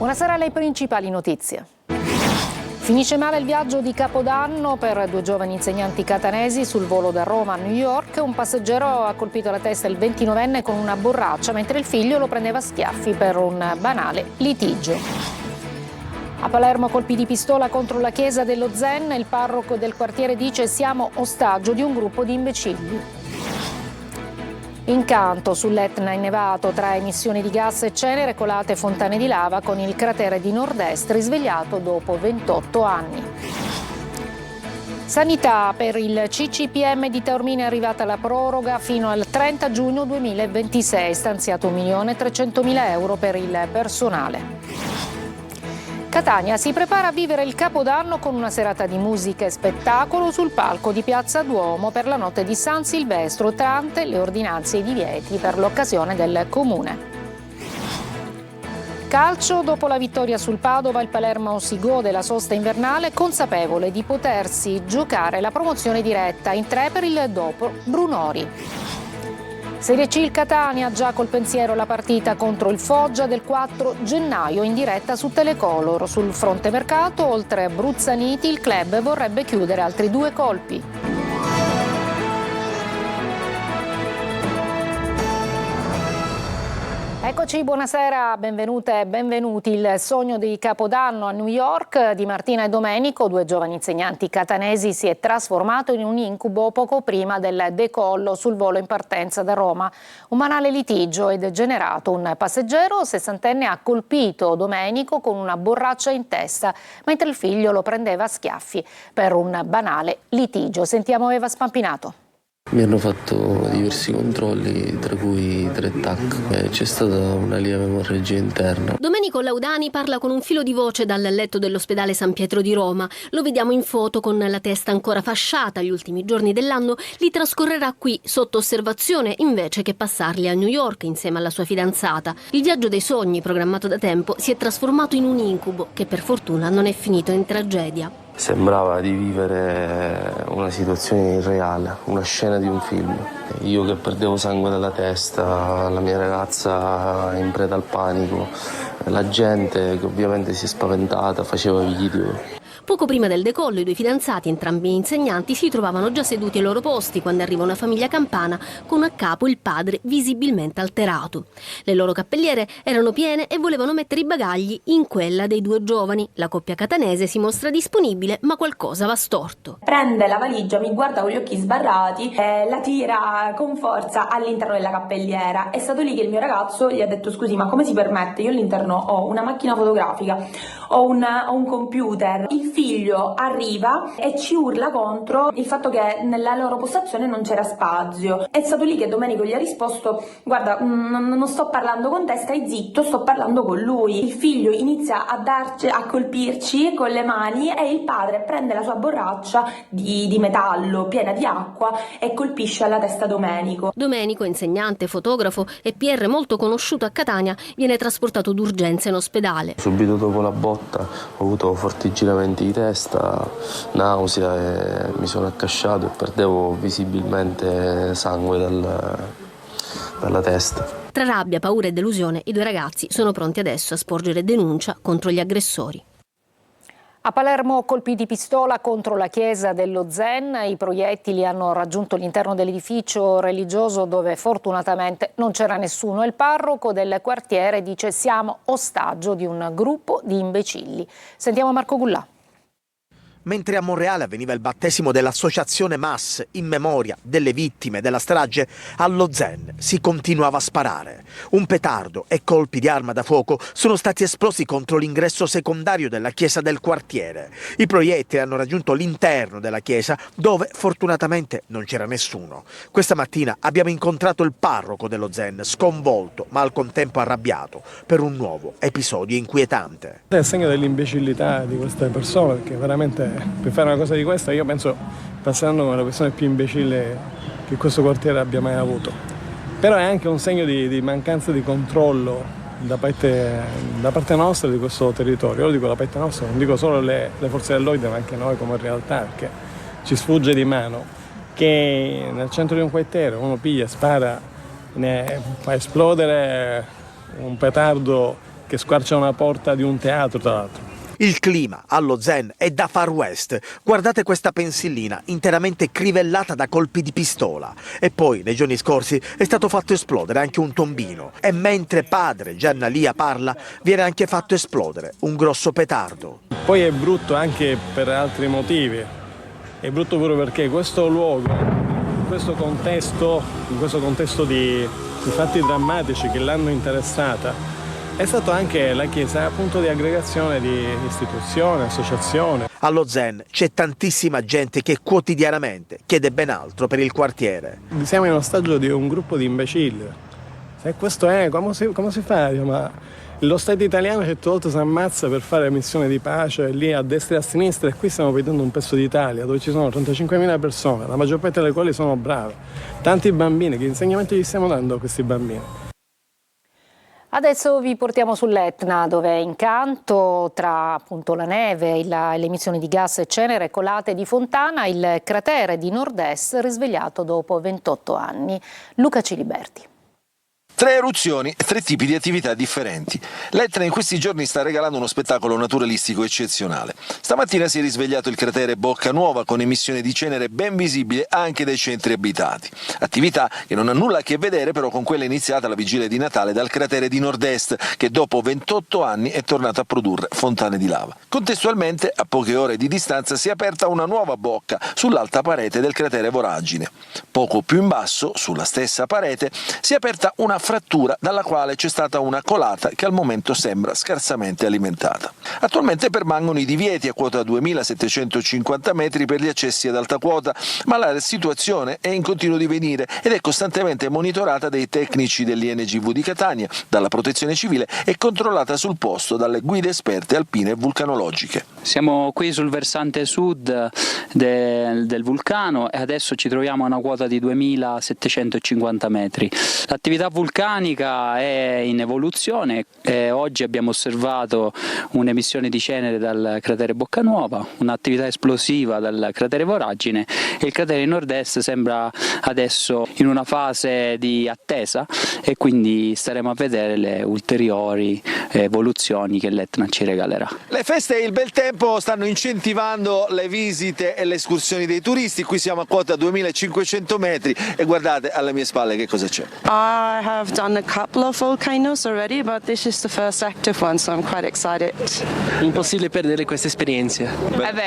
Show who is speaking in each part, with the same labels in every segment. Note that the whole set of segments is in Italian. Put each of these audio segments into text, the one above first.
Speaker 1: Buonasera alle principali notizie. Finisce male il viaggio di Capodanno per due giovani insegnanti catanesi sul volo da Roma a New York. Un passeggero ha colpito la testa il 29enne con una borraccia, mentre il figlio lo prendeva a schiaffi per un banale litigio. A Palermo colpi di pistola contro la chiesa dello Zen. Il parroco del quartiere dice: siamo ostaggio di un gruppo di imbecilli. Incanto sull'Etna innevato tra emissioni di gas e cenere, colate e fontane di lava, con il cratere di nord-est risvegliato dopo 28 anni. Sanità: per il CCPM di Taormina è arrivata la proroga fino al 30 giugno 2026, stanziato 1.300.000 euro per il personale. Catania si prepara a vivere il Capodanno con una serata di musica e spettacolo sul palco di Piazza Duomo per la notte di San Silvestro, tante le ordinanze e i divieti per l'occasione del Comune. Calcio: dopo la vittoria sul Padova, il Palermo si gode la sosta invernale, consapevole di potersi giocare la promozione diretta, in 3 per il dopo Brunori. Serie C: il Catania già col pensiero la partita contro il Foggia del 4 gennaio in diretta su Telecolor. Sul fronte mercato, oltre a Bruzzaniti, il club vorrebbe chiudere altri 2 colpi. Eccoci, buonasera, benvenute e benvenuti. Il sogno di Capodanno a New York di Martina e Domenico, 2 giovani insegnanti catanesi, si è trasformato in un incubo poco prima del decollo sul volo in partenza da Roma. Un banale litigio è degenerato. Un passeggero 60enne ha colpito Domenico con una borraccia in testa, mentre il figlio lo prendeva a schiaffi per un banale litigio. Sentiamo Eva Spampinato.
Speaker 2: Mi hanno fatto diversi controlli, tra cui 3 TAC, e c'è stata una lieve emorragia interna.
Speaker 3: Domenico Laudani parla con un filo di voce dal letto dell'ospedale San Pietro di Roma. Lo vediamo in foto con la testa ancora fasciata. Gli ultimi giorni dell'anno li trascorrerà qui sotto osservazione invece che passarli a New York insieme alla sua fidanzata. Il viaggio dei sogni, programmato da tempo, si è trasformato in un incubo che per fortuna non è finito in tragedia.
Speaker 2: Sembrava di vivere una situazione irreale, una scena di un film. Io che perdevo sangue dalla testa, la mia ragazza in preda al panico, la gente che ovviamente si è spaventata, faceva video.
Speaker 3: Poco prima del decollo i 2 fidanzati, entrambi insegnanti, si trovavano già seduti ai loro posti quando arriva una famiglia campana con a capo il padre visibilmente alterato. Le loro cappelliere erano piene e volevano mettere i bagagli in quella dei 2 giovani. La coppia catanese si mostra disponibile, ma qualcosa va storto.
Speaker 4: Prende la valigia, mi guarda con gli occhi sbarrati e la tira con forza all'interno della cappelliera. È stato lì che il mio ragazzo gli ha detto: scusi, ma come si permette? Io all'interno ho una macchina fotografica, ho un computer. Il figlio arriva e ci urla contro il fatto che nella loro postazione non c'era spazio. È stato lì che Domenico gli ha risposto: guarda, non sto parlando con te, stai zitto, sto parlando con lui. Il figlio inizia a colpirci con le mani e il padre prende la sua borraccia di metallo piena di acqua e colpisce alla testa Domenico.
Speaker 3: Domenico, insegnante, fotografo e PR molto conosciuto a Catania, viene trasportato d'urgenza in ospedale.
Speaker 2: Subito dopo la botta ho avuto forti giramenti di testa, nausea e mi sono accasciato e perdevo visibilmente sangue dalla testa.
Speaker 3: Tra rabbia, paura e delusione, i 2 ragazzi sono pronti adesso a sporgere denuncia contro gli aggressori.
Speaker 1: A Palermo colpi di pistola contro la chiesa dello Zen. I proiettili hanno raggiunto l'interno dell'edificio religioso dove fortunatamente non c'era nessuno. Il parroco del quartiere dice: siamo ostaggio di un gruppo di imbecilli. Sentiamo Marco Gullà.
Speaker 5: Mentre a Monreale avveniva il battesimo dell'associazione MAS in memoria delle vittime della strage, allo Zen si continuava a sparare. Un petardo e colpi di arma da fuoco sono stati esplosi contro l'ingresso secondario della chiesa del quartiere. I proiettili hanno raggiunto l'interno della chiesa dove fortunatamente non c'era nessuno. Questa mattina abbiamo incontrato il parroco dello Zen, sconvolto ma al contempo arrabbiato per un nuovo episodio inquietante.
Speaker 6: È il segno dell'imbecillità di queste persone, perché veramente per fare una cosa di questa io penso passando come la persona più imbecille che questo quartiere abbia mai avuto. Però è anche un segno di mancanza di controllo da parte nostra di questo territorio. Io dico da parte nostra, non dico solo le forze dell'ordine, ma anche noi come realtà, perché ci sfugge di mano che nel centro di un quartiere uno piglia, spara, fa esplodere un petardo che squarcia una porta di un teatro, tra l'altro.
Speaker 5: Il clima allo Zen è da Far West. Guardate questa pensillina interamente crivellata da colpi di pistola. E poi, nei giorni scorsi, è stato fatto esplodere anche un tombino. E mentre padre Gianna Lia parla, viene anche fatto esplodere un grosso petardo.
Speaker 6: Poi è brutto anche per altri motivi. È brutto proprio perché questo luogo, in questo contesto di fatti drammatici che l'hanno interessata, è stato anche la chiesa punto di aggregazione di istituzioni, associazioni.
Speaker 5: Allo Zen c'è tantissima gente che quotidianamente chiede ben altro per il quartiere.
Speaker 6: Siamo in ostaggio di un gruppo di imbecilli. Se questo è, come si fa? Ma lo Stato italiano certe volte si ammazza per fare missioni di pace lì a destra e a sinistra, e qui stiamo vedendo un pezzo d'Italia dove ci sono 35.000 persone, la maggior parte delle quali sono brave. Tanti bambini, che insegnamento gli stiamo dando a questi bambini?
Speaker 1: Adesso vi portiamo sull'Etna, dove incanto tra appunto la neve e le emissioni di gas e cenere colate di fontana, il cratere di Nord-Est risvegliato dopo 28 anni. Luca Ciliberti.
Speaker 7: 3 eruzioni e 3 tipi di attività differenti. L'Etna in questi giorni sta regalando uno spettacolo naturalistico eccezionale. Stamattina si è risvegliato il cratere Bocca Nuova con emissione di cenere ben visibile anche dai centri abitati. Attività che non ha nulla a che vedere però con quella iniziata la vigilia di Natale dal cratere di Nord-Est, che dopo 28 anni è tornato a produrre fontane di lava. Contestualmente, a poche ore di distanza, si è aperta una nuova bocca sull'alta parete del cratere Voragine. Poco più in basso, sulla stessa parete, si è aperta una frattura dalla quale c'è stata una colata che al momento sembra scarsamente alimentata. Attualmente permangono i divieti a quota 2750 metri per gli accessi ad alta quota, ma la situazione è in continuo divenire ed è costantemente monitorata dai tecnici dell'INGV di Catania, dalla Protezione Civile e controllata sul posto dalle guide esperte alpine e vulcanologiche.
Speaker 8: Siamo qui sul versante sud del vulcano e adesso ci troviamo a una quota di 2750 metri. L'attività vulcanica è in evoluzione e oggi abbiamo osservato un'emissione di cenere dal cratere Boccanuova, un'attività esplosiva dal cratere Voragine e il cratere Nord-Est sembra adesso in una fase di attesa e quindi staremo a vedere le ulteriori evoluzioni che l'Etna ci regalerà.
Speaker 7: Le feste e il bel tempo stanno incentivando le visite e le escursioni dei turisti. Qui siamo a quota 2500 metri e guardate alle mie spalle che cosa c'è.
Speaker 9: I have done a couple of volcanoes already, but this is the first active one, so I'm quite excited.
Speaker 10: Impossibile perdere queste esperienze.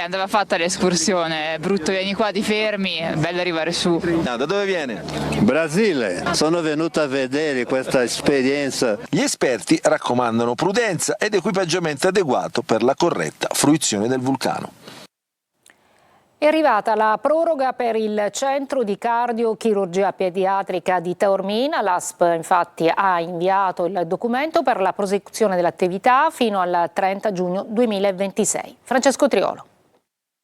Speaker 11: Andava fatta l'escursione, è brutto, vieni qua, ti fermi, è bello arrivare su.
Speaker 7: Da dove viene?
Speaker 12: Brasile, sono venuto a vedere questa esperienza.
Speaker 7: Gli esperti raccomandano prudenza ed equipaggiamento adeguato per la corretta fruizione del vulcano.
Speaker 1: È arrivata la proroga per il centro di cardiochirurgia pediatrica di Taormina. L'ASP infatti ha inviato il documento per la prosecuzione dell'attività fino al 30 giugno 2026. Francesco Triolo.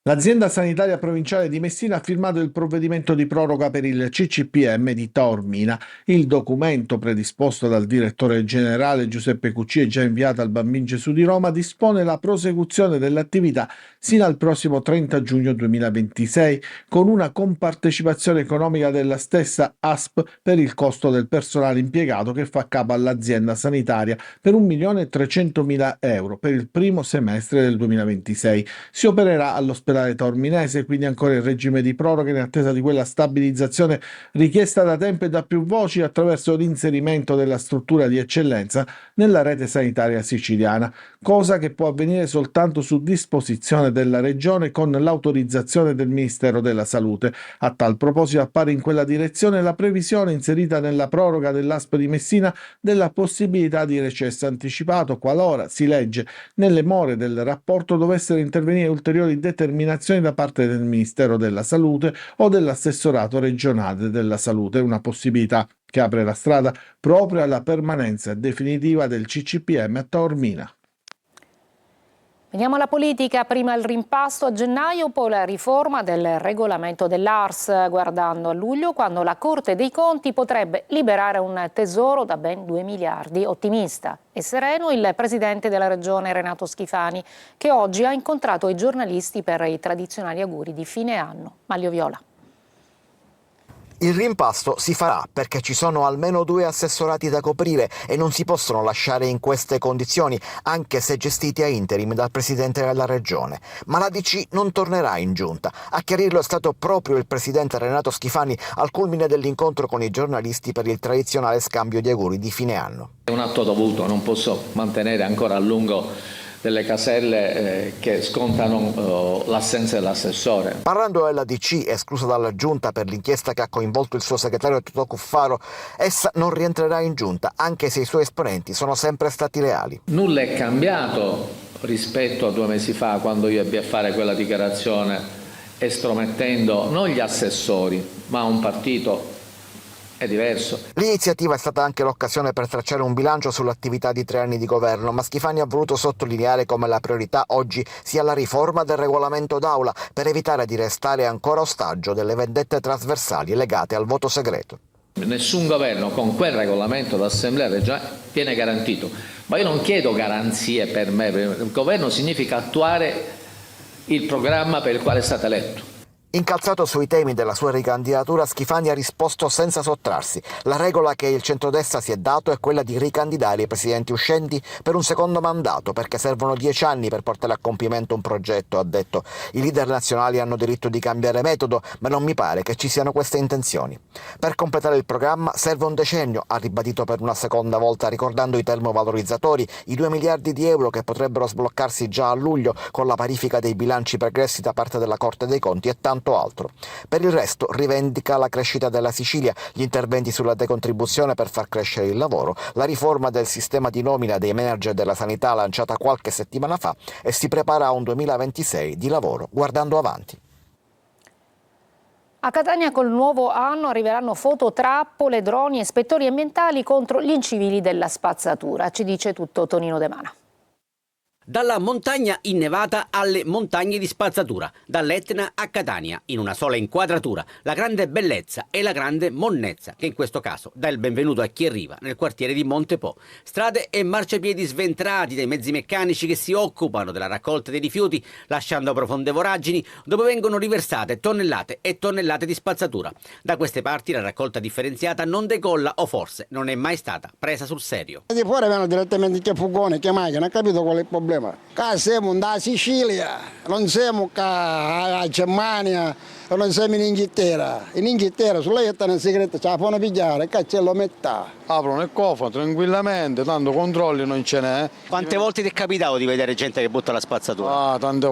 Speaker 13: L'azienda sanitaria provinciale di Messina ha firmato il provvedimento di proroga per il CCPM di Taormina. Il documento, predisposto dal direttore generale Giuseppe Cucci e già inviato al Bambin Gesù di Roma, dispone la prosecuzione dell'attività sino al prossimo 30 giugno 2026, con una compartecipazione economica della stessa ASP per il costo del personale impiegato che fa capo all'azienda sanitaria per 1.300.000 euro per il primo semestre del 2026. Si opererà all'ospedale taorminese, quindi ancora in regime di proroga in attesa di quella stabilizzazione richiesta da tempo e da più voci attraverso l'inserimento della struttura di eccellenza nella rete sanitaria siciliana, cosa che può avvenire soltanto su disposizione della Regione con l'autorizzazione del Ministero della Salute. A tal proposito appare in quella direzione la previsione inserita nella proroga dell'ASP di Messina della possibilità di recesso anticipato qualora, si legge, nelle more del rapporto dovessero intervenire ulteriori determinazioni da parte del Ministero della Salute o dell'assessorato regionale della salute, una possibilità che apre la strada proprio alla permanenza definitiva del CCPM a Taormina.
Speaker 1: Veniamo alla politica, prima il rimpasto a gennaio, poi la riforma del regolamento dell'ARS, guardando a luglio quando la Corte dei Conti potrebbe liberare un tesoro da ben 2 miliardi. Ottimista e sereno il presidente della Regione Renato Schifani, che oggi ha incontrato i giornalisti per i tradizionali auguri di fine anno. Maglio Viola.
Speaker 5: Il rimpasto si farà perché ci sono almeno 2 assessorati da coprire e non si possono lasciare in queste condizioni, anche se gestiti a interim dal presidente della regione. Ma la DC non tornerà in giunta. A chiarirlo è stato proprio il presidente Renato Schifani al culmine dell'incontro con i giornalisti per il tradizionale scambio di auguri di fine anno.
Speaker 14: È un atto dovuto, non posso mantenere ancora a lungo delle caselle che scontano l'assenza dell'assessore.
Speaker 5: Parlando della DC, esclusa dalla giunta per l'inchiesta che ha coinvolto il suo segretario Totò Cuffaro, essa non rientrerà in giunta, anche se i suoi esponenti sono sempre stati leali.
Speaker 14: Nulla è cambiato rispetto a 2 mesi fa, quando io ebbi a fare quella dichiarazione estromettendo non gli assessori, ma un partito. È diverso.
Speaker 5: L'iniziativa è stata anche l'occasione per tracciare un bilancio sull'attività di 3 anni di governo, ma Schifani ha voluto sottolineare come la priorità oggi sia la riforma del regolamento d'aula per evitare di restare ancora ostaggio delle vendette trasversali legate al voto segreto.
Speaker 14: Nessun governo con quel regolamento d'assemblea regionale viene garantito, ma io non chiedo garanzie per me, il governo significa attuare il programma per il quale è stato eletto.
Speaker 5: Incalzato sui temi della sua ricandidatura, Schifani ha risposto senza sottrarsi. La regola che il centrodestra si è dato è quella di ricandidare i presidenti uscenti per un secondo mandato, perché servono 10 anni per portare a compimento un progetto, ha detto. I leader nazionali hanno diritto di cambiare metodo, ma non mi pare che ci siano queste intenzioni. Per completare il programma serve un decennio, ha ribadito per una seconda volta, ricordando i termovalorizzatori, i 2 miliardi di euro che potrebbero sbloccarsi già a luglio con la parifica dei bilanci pregressi da parte della Corte dei Conti e tanto altro. Per il resto rivendica la crescita della Sicilia, gli interventi sulla decontribuzione per far crescere il lavoro, la riforma del sistema di nomina dei manager della sanità lanciata qualche settimana fa e si prepara a un 2026 di lavoro guardando avanti.
Speaker 1: A Catania col nuovo anno arriveranno fototrappole, droni e ispettori ambientali contro gli incivili della spazzatura. Ci dice tutto Tonino De Mana.
Speaker 15: Dalla montagna innevata alle montagne di spazzatura, dall'Etna a Catania, in una sola inquadratura, la grande bellezza e la grande monnezza, che in questo caso dà il benvenuto a chi arriva nel quartiere di Monte Po. Strade e marciapiedi sventrati dai mezzi meccanici che si occupano della raccolta dei rifiuti, lasciando profonde voragini dove vengono riversate tonnellate e tonnellate di spazzatura. Da queste parti la raccolta differenziata non decolla o forse non è mai stata presa sul serio.
Speaker 16: Di fuori vengono direttamente che furgone, che macchina, capito qual è il problema? Qua siamo da Sicilia, non siamo qua a Germania, non siamo in Inghilterra. In Inghilterra sulla jetta nel segreto ce la fanno pigliare, qua c'è la metà.
Speaker 17: Aprono il cofano tranquillamente, tanto controlli non ce n'è.
Speaker 15: Quante volte ti è capitato di vedere gente che butta la spazzatura?
Speaker 17: Ah, tante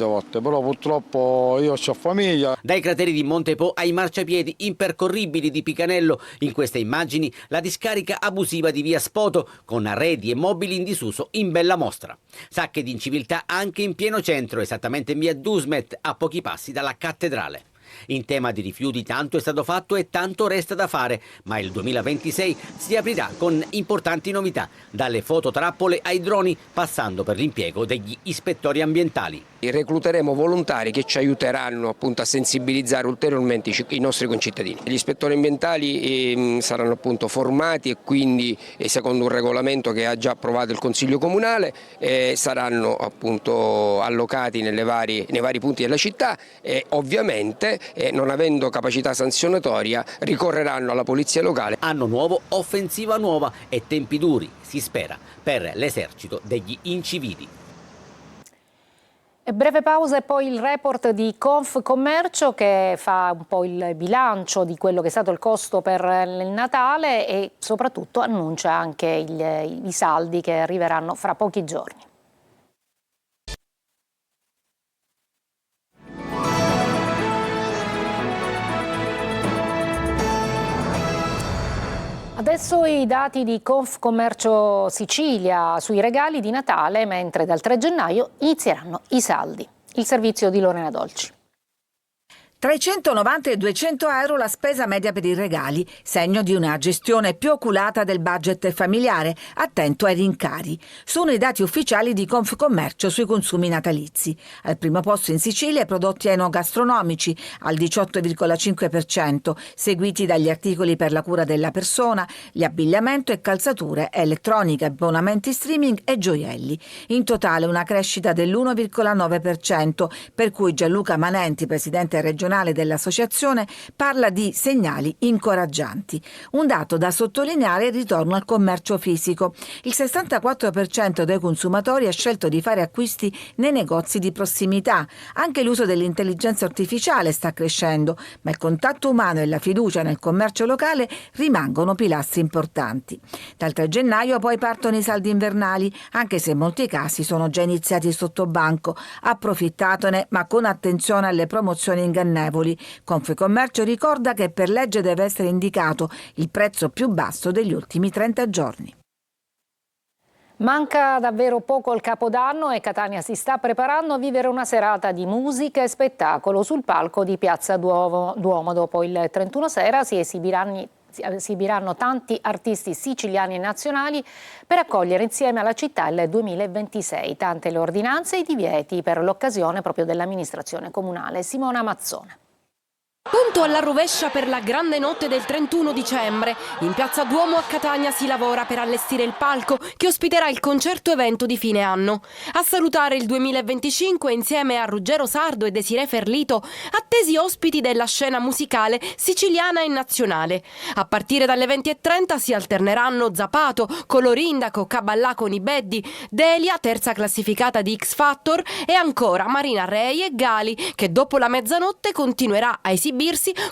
Speaker 17: volte, però purtroppo io ho famiglia.
Speaker 15: Dai crateri di Monte Po ai marciapiedi impercorribili di Picanello, in queste immagini la discarica abusiva di via Spoto, con arredi e mobili in disuso in bella mostra. Sacche di inciviltà anche in pieno centro, esattamente in via Dusmet, a pochi passi dalla cattedrale. In tema di rifiuti tanto è stato fatto e tanto resta da fare, ma il 2026 si aprirà con importanti novità, dalle fototrappole ai droni, passando per l'impiego degli ispettori ambientali.
Speaker 18: Recluteremo volontari che ci aiuteranno appunto a sensibilizzare ulteriormente i nostri concittadini. Gli ispettori ambientali saranno appunto formati e quindi secondo un regolamento che ha già approvato il Consiglio Comunale saranno appunto allocati nei vari punti della città e ovviamente non avendo capacità sanzionatoria ricorreranno alla polizia locale.
Speaker 15: Anno nuovo, offensiva nuova e tempi duri, si spera, per l'esercito degli incivili.
Speaker 1: Breve pausa e poi il report di Confcommercio che fa un po' il bilancio di quello che è stato il costo per il Natale e soprattutto annuncia anche i saldi che arriveranno fra pochi giorni. Adesso i dati di Confcommercio Sicilia sui regali di Natale, mentre dal 3 gennaio inizieranno i saldi. Il servizio di Lorena Dolci.
Speaker 19: Tra i 190 e i 200 euro la spesa media per i regali, segno di una gestione più oculata del budget familiare, attento ai rincari. Sono i dati ufficiali di Confcommercio sui consumi natalizi. Al primo posto in Sicilia i prodotti enogastronomici, al 18,5%, seguiti dagli articoli per la cura della persona, gli abbigliamento e calzature, elettronica, abbonamenti streaming e gioielli. In totale una crescita dell'1,9%, per cui Gianluca Manenti, presidente regionale nazionale dell'associazione parla di segnali incoraggianti. Un dato da sottolineare è il ritorno al commercio fisico. Il 64% dei consumatori ha scelto di fare acquisti nei negozi di prossimità. Anche l'uso dell'intelligenza artificiale sta crescendo, ma il contatto umano e la fiducia nel commercio locale rimangono pilastri importanti. Dal 3 gennaio poi partono i saldi invernali, anche se in molti casi sono già iniziati sotto banco. Approfittatene, ma con attenzione alle promozioni ingannevoli. Confcommercio ricorda che per legge deve essere indicato il prezzo più basso degli ultimi 30 giorni.
Speaker 1: Manca davvero poco il Capodanno e Catania si sta preparando a vivere una serata di musica e spettacolo sul palco di Piazza Duomo. Dopo il 31 sera si esibiranno tanti artisti siciliani e nazionali per accogliere insieme alla città il 2026. Tante le ordinanze e i divieti per l'occasione proprio dell'amministrazione comunale. Simona Mazzone.
Speaker 20: Punto alla rovescia per la grande notte del 31 dicembre. In Piazza Duomo a Catania si lavora per allestire il palco che ospiterà il concerto evento di fine anno. A salutare il 2025 insieme a Ruggero Sardo e Desiree Ferlito, attesi ospiti della scena musicale siciliana e nazionale. A partire dalle 20:30 si alterneranno Zapato, Colorindaco, Caballà con i Beddi, Delia, terza classificata di X Factor, e ancora Marina Rei e Gali, che dopo la mezzanotte continuerà a esibirsi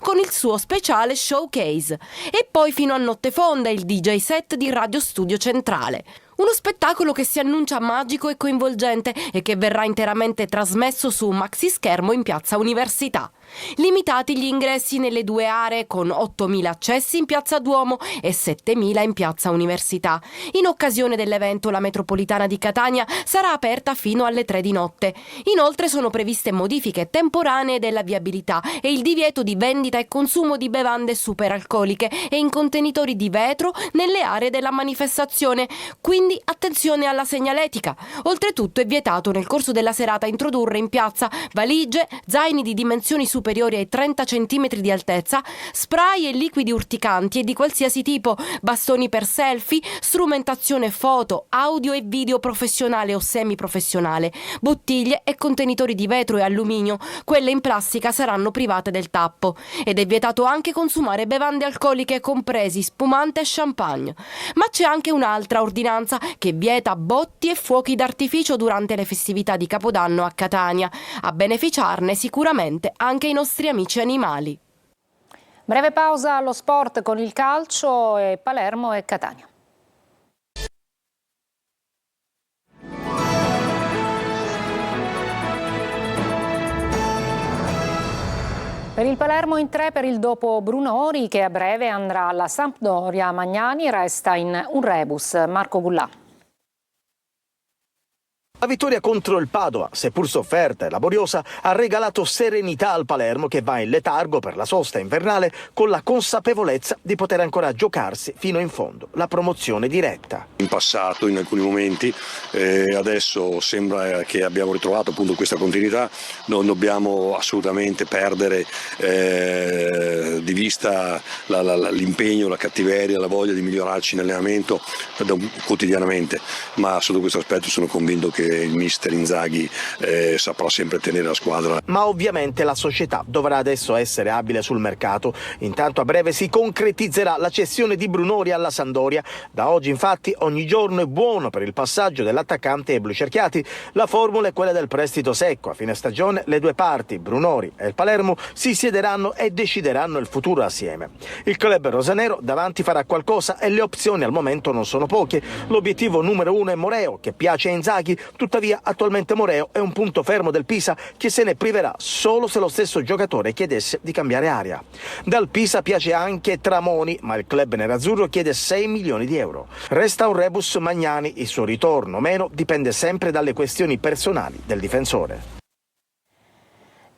Speaker 20: con il suo speciale showcase. E poi fino a notte fonda il DJ set di Radio Studio Centrale. Uno spettacolo che si annuncia magico e coinvolgente e che verrà interamente trasmesso su un maxi schermo in Piazza Università. Limitati gli ingressi nelle due aree, con 8.000 accessi in Piazza Duomo e 7.000 in Piazza Università. In occasione dell'evento la metropolitana di Catania sarà aperta fino alle 3 di notte. Inoltre sono previste modifiche temporanee della viabilità e il divieto di vendita e consumo di bevande superalcoliche e in contenitori di vetro nelle aree della manifestazione. Quindi attenzione alla segnaletica. Oltretutto è vietato nel corso della serata introdurre in piazza valigie, zaini di dimensioni superiori ai 30 cm di altezza, spray e liquidi urticanti e di qualsiasi tipo, bastoni per selfie, strumentazione foto, audio e video professionale o semiprofessionale, bottiglie e contenitori di vetro e alluminio. Quelle in plastica saranno private del tappo. Ed è vietato anche consumare bevande alcoliche, compresi spumante e champagne. Ma c'è anche un'altra ordinanza che vieta botti e fuochi d'artificio durante le festività di Capodanno a Catania. A beneficiarne sicuramente anche i nostri amici animali.
Speaker 1: Breve pausa allo sport con il calcio e Palermo e Catania. Per il Palermo in 3 per il dopo Brunori, che a breve andrà alla Sampdoria. Magnani resta in un rebus. Marco Gullà.
Speaker 5: La vittoria contro il Padova, seppur sofferta e laboriosa, ha regalato serenità al Palermo, che va in letargo per la sosta invernale con la consapevolezza di poter ancora giocarsi fino in fondo la promozione diretta.
Speaker 21: In passato, in alcuni momenti, adesso sembra che abbiamo ritrovato appunto questa continuità. Non dobbiamo assolutamente perdere di vista l'impegno, la cattiveria, la voglia di migliorarci in allenamento quotidianamente, ma sotto questo aspetto sono convinto che il mister Inzaghi saprà sempre tenere la squadra.
Speaker 5: Ma ovviamente la società dovrà adesso essere abile sul mercato. Intanto a breve si concretizzerà la cessione di Brunori alla Sampdoria. Da oggi infatti ogni giorno è buono per il passaggio dell'attaccante ai blucerchiati. La formula è quella del prestito secco. A fine stagione le due parti, Brunori e il Palermo, si siederanno e decideranno il futuro assieme. Il club rosanero davanti farà qualcosa e le opzioni al momento non sono poche. L'obiettivo numero 1 è Moreo, che piace a Inzaghi. Tuttavia attualmente Moreo è un punto fermo del Pisa, che se ne priverà solo se lo stesso giocatore chiedesse di cambiare area. Dal Pisa piace anche Tramoni, ma il club nerazzurro chiede 6 milioni di euro. Resta un rebus Magnani, il suo ritorno o meno dipende sempre dalle questioni personali del difensore.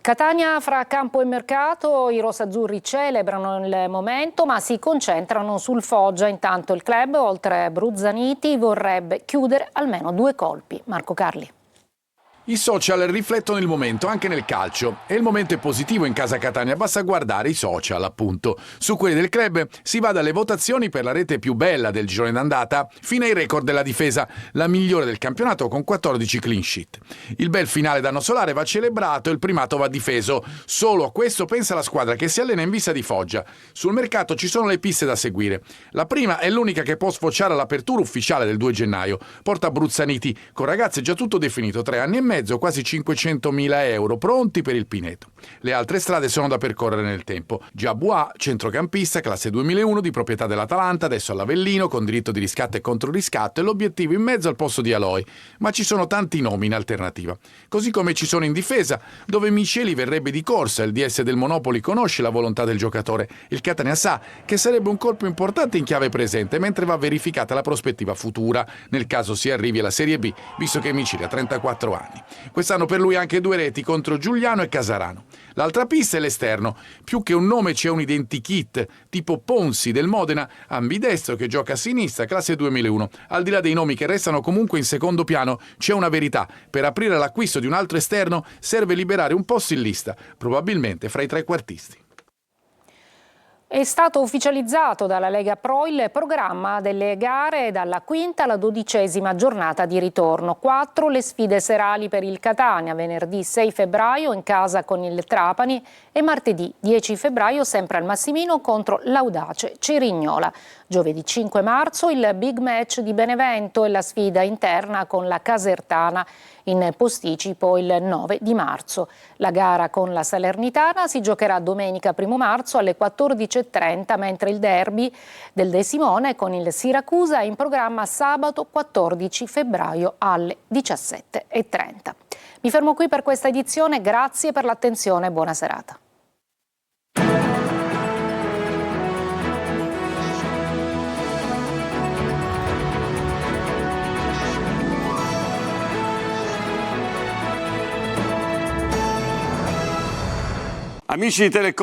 Speaker 1: Catania fra campo e mercato, i rossazzurri celebrano il momento ma si concentrano sul Foggia. Intanto il club, oltre Bruzzaniti, vorrebbe chiudere almeno 2 colpi. Marco Carli.
Speaker 4: I social riflettono il momento anche nel calcio e il momento è positivo in casa Catania, basta guardare i social appunto. Su quelli del club si va dalle votazioni per la rete più bella del girone d'andata fino ai record della difesa, la migliore del campionato con 14 clean sheet. Il bel finale d'anno solare va celebrato e il primato va difeso. Solo a questo pensa la squadra che si allena in vista di Foggia. Sul mercato ci sono le piste da seguire. La prima è l'unica che può sfociare all'apertura ufficiale del 2 gennaio. Porta Bruzzaniti, con ragazzi già tutto definito, 3 anni e mezzo, quasi 500.000 euro pronti per il Pineto. Le altre strade sono da percorrere nel tempo. Giabua, centrocampista, classe 2001, di proprietà dell'Atalanta, adesso all'Avellino, con diritto di riscatto e controriscatto, e l'obiettivo in mezzo al posto di Aloi. Ma ci sono tanti nomi in alternativa. Così come ci sono in difesa, dove Miceli verrebbe di corsa, il DS del Monopoli conosce la volontà del giocatore. Il Catania sa che sarebbe un colpo importante in chiave presente, mentre va verificata la prospettiva futura, nel caso si arrivi alla Serie B, visto che Miceli ha 34 anni. Quest'anno per lui anche 2 reti contro Giuliano e Casarano. L'altra pista è l'esterno. Più che un nome c'è un identikit, tipo Ponzi del Modena, ambidestro che gioca a sinistra, classe 2001. Al di là dei nomi che restano comunque in secondo piano, c'è una verità. Per aprire l'acquisto di un altro esterno serve liberare un posto in lista, probabilmente fra i trequartisti.
Speaker 1: È stato ufficializzato dalla Lega Pro il programma delle gare dalla 5ª alla 12ª giornata di ritorno. 4 le sfide serali per il Catania, venerdì 6 febbraio in casa con il Trapani e martedì 10 febbraio sempre al Massimino contro l'Audace Cerignola. Giovedì 5 marzo il big match di Benevento e la sfida interna con la Casertana in posticipo il 9 di marzo. La gara con la Salernitana si giocherà domenica 1 marzo alle 14:30, mentre il derby del De Simone con il Siracusa è in programma sabato 14 febbraio alle 17:30. Mi fermo qui per questa edizione, grazie per l'attenzione e buona serata.
Speaker 22: Amici di Telecom